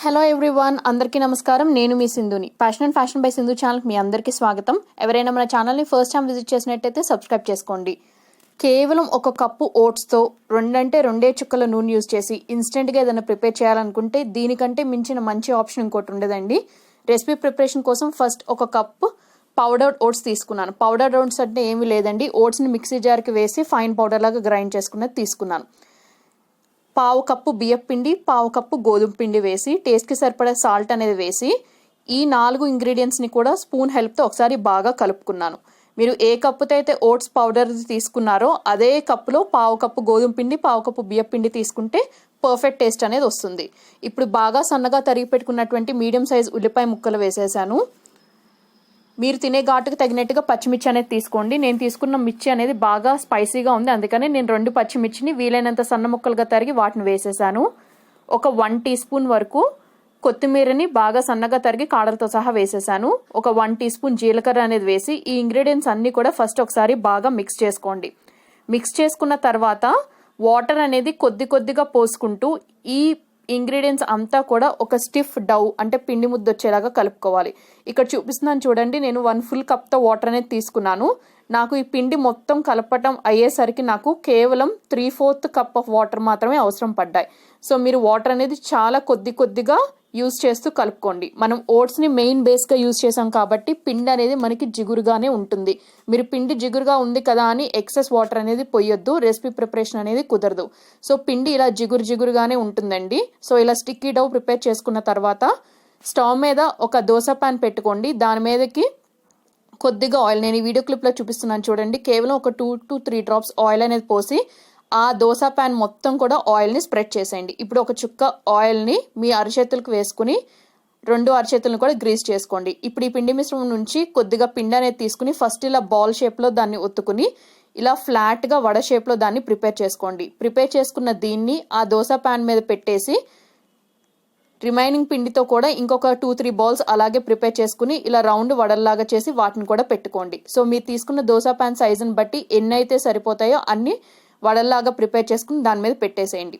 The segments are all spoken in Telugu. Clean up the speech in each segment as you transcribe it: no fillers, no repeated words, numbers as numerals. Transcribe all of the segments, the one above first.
హలో ఎవ్రీవన్, అందరికీ నమస్కారం. నేను మీ సింధుని. Passion and fashion by Sindhu ఛానల్కి మీ అందరికీ స్వాగతం. ఎవరైనా మన ఛానల్ని ఫస్ట్ టైం విజిట్ చేసినట్టయితే సబ్స్క్రైబ్ చేసుకోండి. కేవలం ఒక కప్పు ఓట్స్తో రెండే చుక్కల నూనె యూజ్ చేసి ఇన్స్టెంట్గా ఏదైనా ప్రిపేర్ చేయాలనుకుంటే దీనికంటే మించిన మంచి ఆప్షన్ ఇంకోటి ఉండదండి. రెసిపీ ప్రిపరేషన్ కోసం ఫస్ట్ ఒక కప్పు పౌడర్డ్ ఓట్స్ తీసుకున్నాను. పౌడర్డ్ ఓట్స్ అంటే ఏమీ లేదండి, ఓట్స్ని మిక్సీ జార్కి వేసి ఫైన్ పౌడర్ లాగా గ్రైండ్ చేసుకున్నది తీసుకున్నాను. పావు కప్పు బియ్యం పిండి, పావు కప్పు గోధుమ పిండి వేసి టేస్ట్కి సరిపడే సాల్ట్ అనేది వేసి ఈ 4 ఇంగ్రీడియంట్స్ని కూడా స్పూన్ హెల్ప్తో ఒకసారి బాగా కలుపుకున్నాను. మీరు ఏ కప్పుతో అయితే ఓట్స్ పౌడర్ తీసుకున్నారో అదే కప్పులో పావు కప్పు గోధుమ పిండి, పావు కప్పు బియ్యం పిండి తీసుకుంటే పర్ఫెక్ట్ టేస్ట్ అనేది వస్తుంది. ఇప్పుడు బాగా సన్నగా తరిగి పెట్టుకున్నటువంటి మీడియం సైజ్ ఉల్లిపాయ ముక్కలు వేసేసాను. మీరు తినే ఘాటుకు తగినట్టుగా పచ్చిమిర్చి అనేది తీసుకోండి. నేను తీసుకున్న మిర్చి అనేది బాగా స్పైసీగా ఉంది, అందుకని నేను 2 పచ్చిమిర్చిని వీలైనంత సన్న ముక్కలుగా తరిగి వాటిని వేసేసాను. ఒక 1 టీ స్పూన్ వరకు కొత్తిమీరని బాగా సన్నగా తరిగి కాడలతో సహా వేసేసాను. ఒక 1 టీ స్పూన్ జీలకర్ర అనేది వేసి ఈ ఇంగ్రీడియంట్స్ అన్నీ కూడా ఫస్ట్ ఒకసారి బాగా మిక్స్ చేసుకోండి. మిక్స్ చేసుకున్న తర్వాత వాటర్ అనేది కొద్దిగా పోసుకుంటూ ఈ ఇంగ్రీడియంట్స్ అంతా కూడా ఒక స్టిఫ్ డౌ అంటే పిండి ముద్ద వచ్చేలాగా కలుపుకోవాలి. ఇక్కడ చూపిస్తున్నాను చూడండి, నేను 1 ఫుల్ కప్తో వాటర్ అనేది తీసుకున్నాను. నాకు ఈ పిండి మొత్తం కలపటం అయ్యేసరికి నాకు కేవలం 3/4 కప్ ఆఫ్ వాటర్ మాత్రమే అవసరం పడ్డాయి. సో మీరు వాటర్ అనేది చాలా కొద్దిగా యూజ్ చేస్తూ కలుపుకోండి. మనం ఓట్స్ని మెయిన్ బేస్గా యూజ్ చేసాం కాబట్టి పిండి అనేది మనకి జిగురుగానే ఉంటుంది. మీరు పిండి జిగురుగా ఉంది కదా అని ఎక్సెస్ వాటర్ అనేది పొయ్యొద్దు, రెసిపీ ప్రిపరేషన్ అనేది కుదరదు. సో పిండి ఇలా జిగురుగానే ఉంటుందండి. సో ఇలా స్టిక్కీ డౌ ప్రిపేర్ చేసుకున్న తర్వాత స్టవ్ మీద ఒక దోశ పాన్ పెట్టుకోండి. దాని మీదకి కొద్దిగా ఆయిల్, నేను ఈ వీడియో క్లిప్లో చూపిస్తున్నాను చూడండి, కేవలం ఒక 2 to 3 డ్రాప్స్ ఆయిల్ అనేది పోసి ఆ దోశ ప్యాన్ మొత్తం కూడా ఆయిల్ని స్ప్రెడ్ చేసేయండి. ఇప్పుడు ఒక చుక్క ఆయిల్ని మీ అరచేతులకు వేసుకుని 2 అరచేతులను కూడా గ్రీస్ చేసుకోండి. ఇప్పుడు ఈ పిండి మిశ్రమం నుంచి కొద్దిగా పిండి అనేది తీసుకుని ఫస్ట్ ఇలా బాల్ షేప్లో దాన్ని ఒత్తుకుని ఇలా ఫ్లాట్గా వడ షేప్లో దాన్ని ప్రిపేర్ చేసుకోండి. ప్రిపేర్ చేసుకున్న దీన్ని ఆ దోశ ప్యాన్ మీద పెట్టేసి రిమైనింగ్ పిండితో కూడా ఇంకొక 2-3 బాల్స్ అలాగే ప్రిపేర్ చేసుకుని ఇలా రౌండ్ వడల్లాగా చేసి వాటిని కూడా పెట్టుకోండి. సో మీరు తీసుకున్న దోశ ప్యాన్ సైజుని బట్టి ఎన్ని అయితే సరిపోతాయో అన్ని వడల్లాగా ప్రిపేర్ చేసుకుని దాని మీద పెట్టేసేయండి.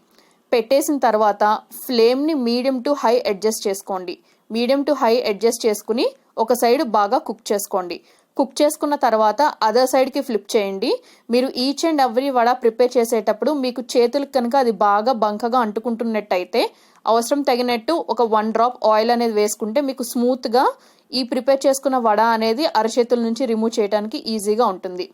పెట్టేసిన తర్వాత ఫ్లేమ్ని మీడియం టు హై అడ్జస్ట్ చేసుకోండి. మీడియం టు హై అడ్జస్ట్ చేసుకుని ఒక సైడ్ బాగా కుక్ చేసుకోండి. కుక్ చేసుకున్న తర్వాత అదర్ సైడ్కి ఫ్లిప్ చేయండి. మీరు each and every vada prepare చేసేటప్పుడు మీకు చేతులకు కనుక అది బాగా బంకగా అంటుకుంటున్నట్టయితే అవసరం తగినట్టు ఒక 1 డ్రాప్ ఆయిల్ అనేది వేసుకుంటే మీకు స్మూత్గా ఈ ప్రిపేర్ చేసుకున్న వడ అనేది అరచేతుల నుంచి రిమూవ్ చేయడానికి ఈజీగా ఉంటుంది.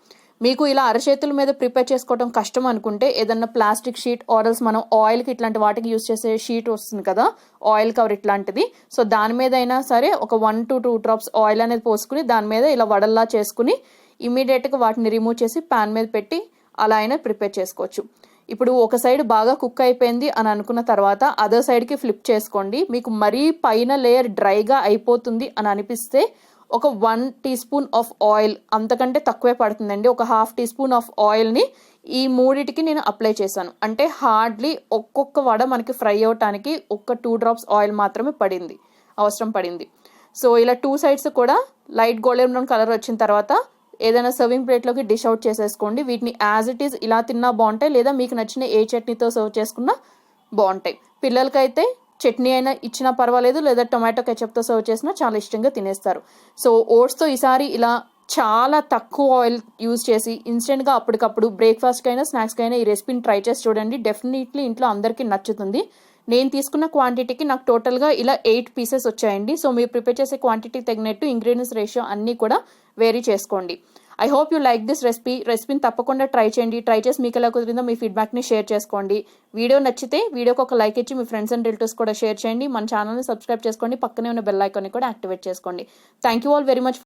మీకు ఇలా అరచేతుల మీద ప్రిపేర్ చేసుకోవడం కష్టం అనుకుంటే ఏదన్నా ప్లాస్టిక్ షీట్ ఆర్ఎల్స్ మనం ఆయిల్కి ఇట్లాంటి వాటికి యూజ్ చేసే షీట్ వస్తుంది కదా, ఆయిల్ కవర్ ఇట్లాంటిది, సో దాని మీద అయినా సరే ఒక 1 to 2 డ్రాప్స్ ఆయిల్ అనేది పోసుకుని దాని మీద ఇలా వడల్లా చేసుకుని ఇమీడియట్గా వాటిని రిమూవ్ చేసి ప్యాన్ మీద పెట్టి అలా అయినా ప్రిపేర్ చేసుకోవచ్చు. ఇప్పుడు ఒక సైడ్ బాగా కుక్ అయిపోయింది అని అనుకున్న తర్వాత అదర్ సైడ్కి ఫ్లిప్ చేసుకోండి. మీకు మరీ పైన లేయర్ డ్రైగా అయిపోతుంది అని అనిపిస్తే ఒక 1 టీ స్పూన్ ఆఫ్ ఆయిల్, అంతకంటే తక్కువే పడుతుందండి, ఒక 1/2 టీ స్పూన్ ఆఫ్ ఆయిల్ని ఈ మూడిటికి నేను అప్లై చేశాను. అంటే హార్డ్లీ ఒక్కొక్క వడ మనకి ఫ్రై అవటానికి ఒక 2 డ్రాప్స్ ఆయిల్ మాత్రమే అవసరం పడింది. సో ఇలా 2 సైడ్స్ కూడా లైట్ గోల్డెన్ బ్రౌన్ కలర్ వచ్చిన తర్వాత ఏదైనా సర్వింగ్ ప్లేట్లోకి డిష్ అవుట్ చేసేసుకోండి. వీటిని యాజ్ ఇట్ ఈస్ ఇలా తిన్నా బాగుంటాయి, లేదా మీకు నచ్చిన ఏ చట్నీతో సర్వ్ చేసుకున్నా బాగుంటాయి. పిల్లలకైతే చట్నీ అయినా ఇచ్చినా పర్వాలేదు, లేదా టొమాటో కెచప్తో సర్వ్ చేసినా చాలా ఇష్టంగా తినేస్తారు. సో ఓట్స్తో ఈసారి ఇలా చాలా తక్కువ ఆయిల్ యూజ్ చేసి ఇన్స్టెంట్గా అప్పటికప్పుడు బ్రేక్ఫాస్ట్కైనా స్నాక్స్కైనా ఈ రెసిపీని ట్రై చేసి చూడండి. డెఫినెట్లీ ఇంట్లో అందరికీ నచ్చుతుంది. నేను తీసుకున్న క్వాంటిటీకి నాకు టోటల్గా ఇలా 8 పీసెస్ వచ్చాయండి. సో మీరు ప్రిపేర్ చేసే క్వాంటిటీకి తగినట్టు ఇంగ్రీడియంట్స్ రేషియో అన్నీ కూడా వేరీ చేసుకోండి. I hope you like this రెసిపీని తప్పకుండా ట్రై చేయండి. ట్రై చేసి మీకు ఎలా కుదిరిందో మీ ఫీడ్బ్యాక్ని షేర్ చేసుకోండి. వీడియో నచ్చితే వీడియోకి ఒక లైక్ ఇచ్చి మీ ఫ్రెండ్స్ అండ్ రిలేటివ్స్ కూడా షేర్ చేయండి. మన ఛానల్ని సబ్స్క్రైబ్ చేసుకోండి. పక్కనే ఉన్న బెల్ ఐకాన్ని కూడా యాక్టివేట్ చేసుకోండి. Thank you all very much.